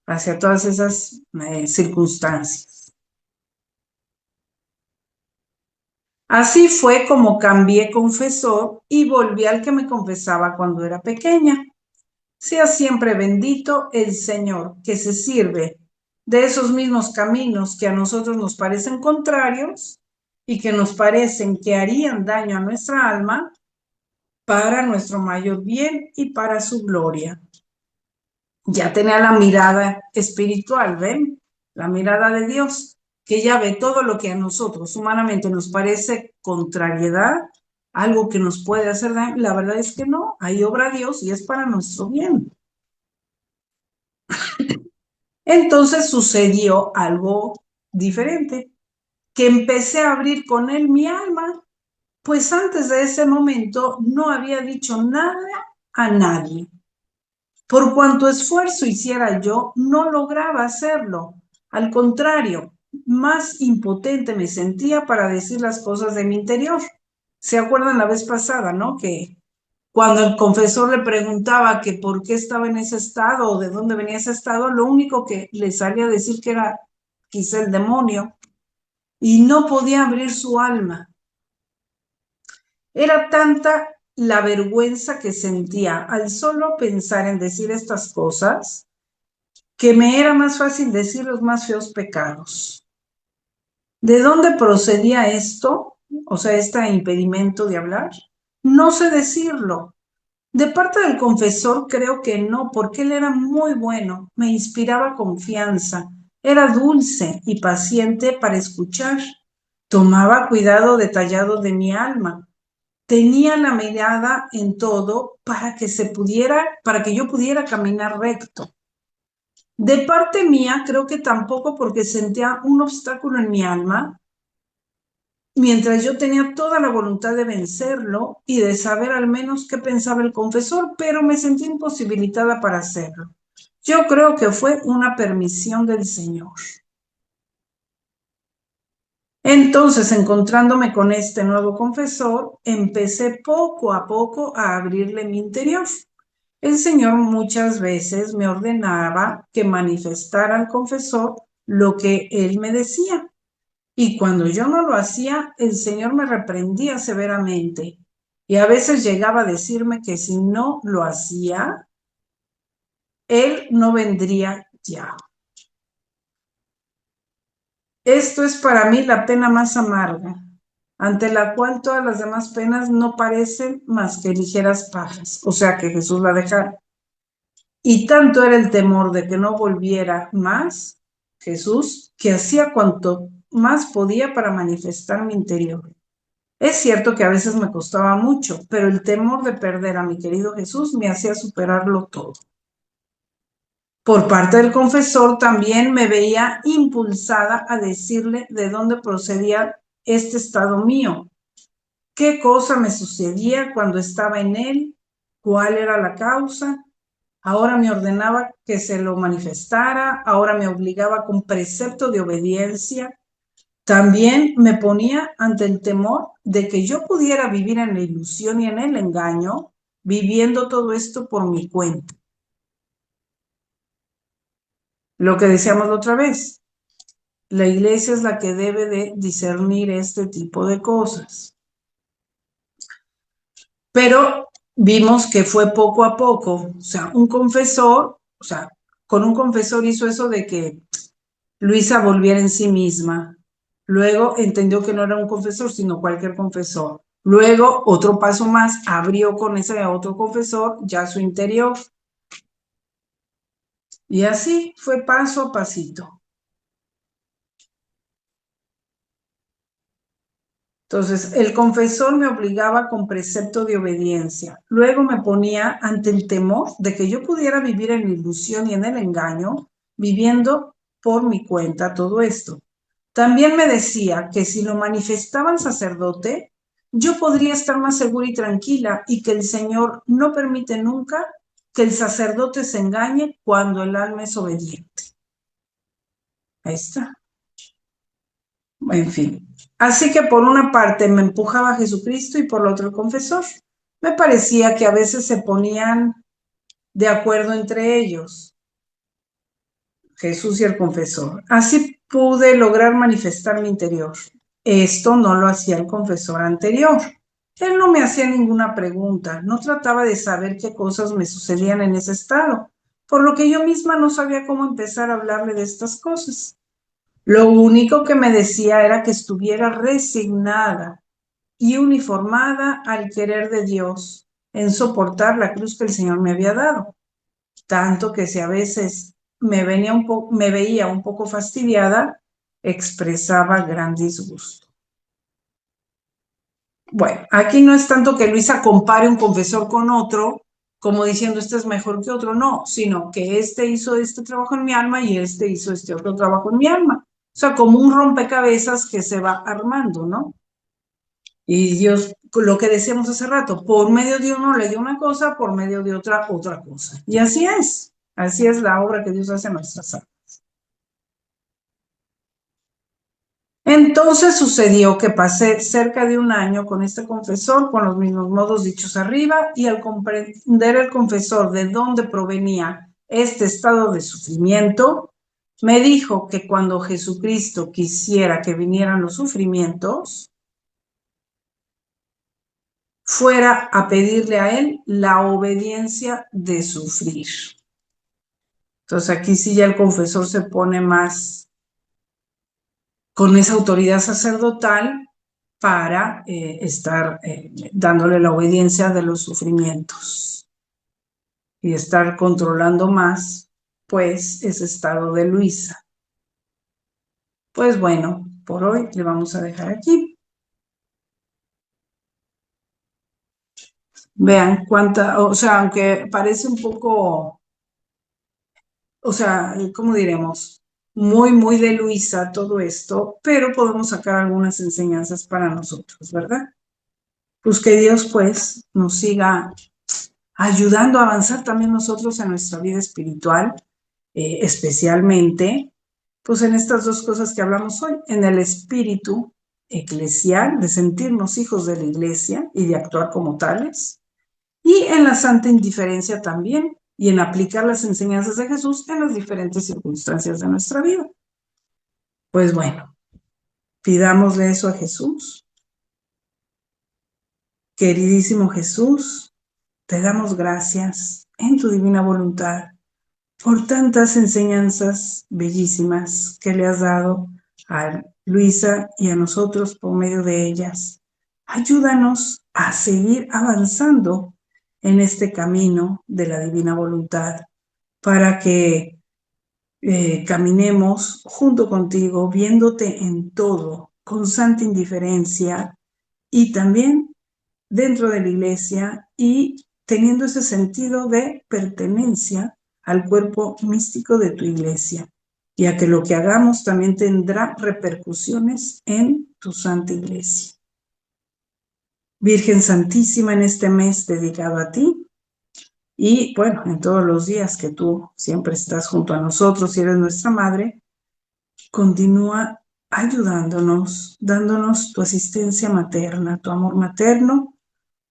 hacia todas esas circunstancias. Así fue como cambié confesor y volví al que me confesaba cuando era pequeña. Sea siempre bendito el Señor, que se sirve de esos mismos caminos que a nosotros nos parecen contrarios y que nos parecen que harían daño a nuestra alma para nuestro mayor bien y para su gloria. Ya tenía la mirada espiritual, ¿ven? La mirada de Dios, que ya ve todo lo que a nosotros humanamente nos parece contrariedad, algo que nos puede hacer daño. La verdad es que no, ahí obra Dios y es para nuestro bien. Entonces sucedió algo diferente, que empecé a abrir con él mi alma, pues antes de ese momento no había dicho nada a nadie. Por cuanto esfuerzo hiciera yo, no lograba hacerlo. Al contrario, más impotente me sentía para decir las cosas de mi interior. ¿Se acuerdan la vez pasada, no? Que cuando el confesor le preguntaba que por qué estaba en ese estado o de dónde venía ese estado, lo único que le salía a decir que era quizá el demonio y no podía abrir su alma. Era tanta la vergüenza que sentía al solo pensar en decir estas cosas que me era más fácil decir los más feos pecados. ¿De dónde procedía esto? O sea, este impedimento de hablar. No sé decirlo. De parte del confesor creo que no, porque él era muy bueno, me inspiraba confianza, era dulce y paciente para escuchar, tomaba cuidado detallado de mi alma, tenía la mirada en todo para que yo pudiera caminar recto. De parte mía, creo que tampoco, porque sentía un obstáculo en mi alma, mientras yo tenía toda la voluntad de vencerlo y de saber al menos qué pensaba el confesor, pero me sentí imposibilitada para hacerlo. Yo creo que fue una permisión del Señor. Entonces, encontrándome con este nuevo confesor, empecé poco a poco a abrirle mi interior. El Señor muchas veces me ordenaba que manifestara al confesor lo que él me decía. Y cuando yo no lo hacía, el Señor me reprendía severamente. Y a veces llegaba a decirme que si no lo hacía, Él no vendría ya. Esto es para mí la pena más amarga, ante la cual todas las demás penas no parecen más que ligeras pajas, o sea que Jesús la dejara. Y tanto era el temor de que no volviera más Jesús, que hacía cuanto más podía para manifestar mi interior. Es cierto que a veces me costaba mucho, pero el temor de perder a mi querido Jesús me hacía superarlo todo. Por parte del confesor también me veía impulsada a decirle de dónde procedía este estado mío, qué cosa me sucedía cuando estaba en él, cuál era la causa. Ahora me ordenaba que se lo manifestara, ahora me obligaba con precepto de obediencia. También me ponía ante el temor de que yo pudiera vivir en la ilusión y en el engaño, viviendo todo esto por mi cuenta. Lo que decíamos la otra vez, la iglesia es la que debe de discernir este tipo de cosas. Pero vimos que fue poco a poco, con un confesor hizo eso de que Luisa volviera en sí misma. Luego entendió que no era un confesor, sino cualquier confesor. Luego, otro paso más, abrió con ese otro confesor ya su interior. Y así fue paso a pasito. Entonces, el confesor me obligaba con precepto de obediencia. Luego me ponía ante el temor de que yo pudiera vivir en la ilusión y en el engaño, viviendo por mi cuenta todo esto. También me decía que si lo manifestaba el sacerdote, yo podría estar más segura y tranquila, y que el Señor no permite nunca que el sacerdote se engañe cuando el alma es obediente. Ahí está. En fin. Así que por una parte me empujaba a Jesucristo y por la otra el confesor. Me parecía que a veces se ponían de acuerdo entre ellos, Jesús y el confesor. Así pude lograr manifestar mi interior. Esto no lo hacía el confesor anterior. Él no me hacía ninguna pregunta, no trataba de saber qué cosas me sucedían en ese estado, por lo que yo misma no sabía cómo empezar a hablarle de estas cosas. Lo único que me decía era que estuviera resignada y uniformada al querer de Dios en soportar la cruz que el Señor me había dado. Tanto que si a veces me veía un poco fastidiada, expresaba gran disgusto. Bueno, aquí no es tanto que Luisa compare un confesor con otro, como diciendo este es mejor que otro, no, sino que este hizo este trabajo en mi alma y este hizo este otro trabajo en mi alma. O sea, como un rompecabezas que se va armando, ¿no? Y Dios, lo que decíamos hace rato, por medio de uno le dio una cosa, por medio de otra, otra cosa. Y así es la obra que Dios hace en nuestras almas. Entonces sucedió que pasé cerca de un año con este confesor, con los mismos modos dichos arriba, y al comprender el confesor de dónde provenía este estado de sufrimiento, me dijo que cuando Jesucristo quisiera que vinieran los sufrimientos, fuera a pedirle a él la obediencia de sufrir. Entonces aquí sí ya el confesor se pone más con esa autoridad sacerdotal para estar dándole la obediencia de los sufrimientos. y estar controlando más, pues, ese estado de Luisa. Pues bueno, por hoy le vamos a dejar aquí. Vean cuánta, o sea, aunque parece un poco, o sea, ¿cómo diremos? Muy de Luisa todo esto, pero podemos sacar algunas enseñanzas para nosotros, ¿verdad? Pues que Dios, pues, nos siga ayudando a avanzar también nosotros en nuestra vida espiritual, especialmente, pues en estas dos cosas que hablamos hoy, en el espíritu eclesial, de sentirnos hijos de la iglesia y de actuar como tales, y en la santa indiferencia también, y en aplicar las enseñanzas de Jesús en las diferentes circunstancias de nuestra vida. Pues bueno, pidámosle eso a Jesús. Queridísimo Jesús, te damos gracias en tu divina voluntad por tantas enseñanzas bellísimas que le has dado a Luisa y a nosotros por medio de ellas. Ayúdanos a seguir avanzando en este camino de la divina voluntad para que caminemos junto contigo, viéndote en todo, con santa indiferencia y también dentro de la iglesia y teniendo ese sentido de pertenencia al cuerpo místico de tu iglesia, ya que lo que hagamos también tendrá repercusiones en tu santa iglesia. Virgen Santísima, en este mes dedicado a ti, y bueno, en todos los días que tú siempre estás junto a nosotros y eres nuestra madre, continúa ayudándonos, dándonos tu asistencia materna, tu amor materno,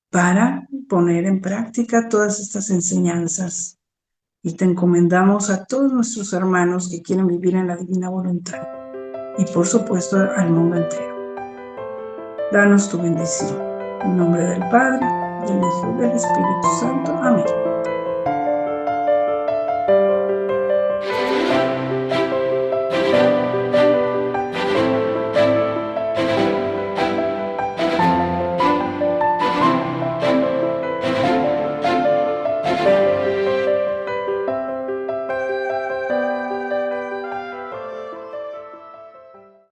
para poner en práctica todas estas enseñanzas. Y te encomendamos a todos nuestros hermanos que quieren vivir en la divina voluntad y por supuesto al mundo entero. Danos tu bendición. En nombre del Padre, del Hijo y del Espíritu Santo. Amén.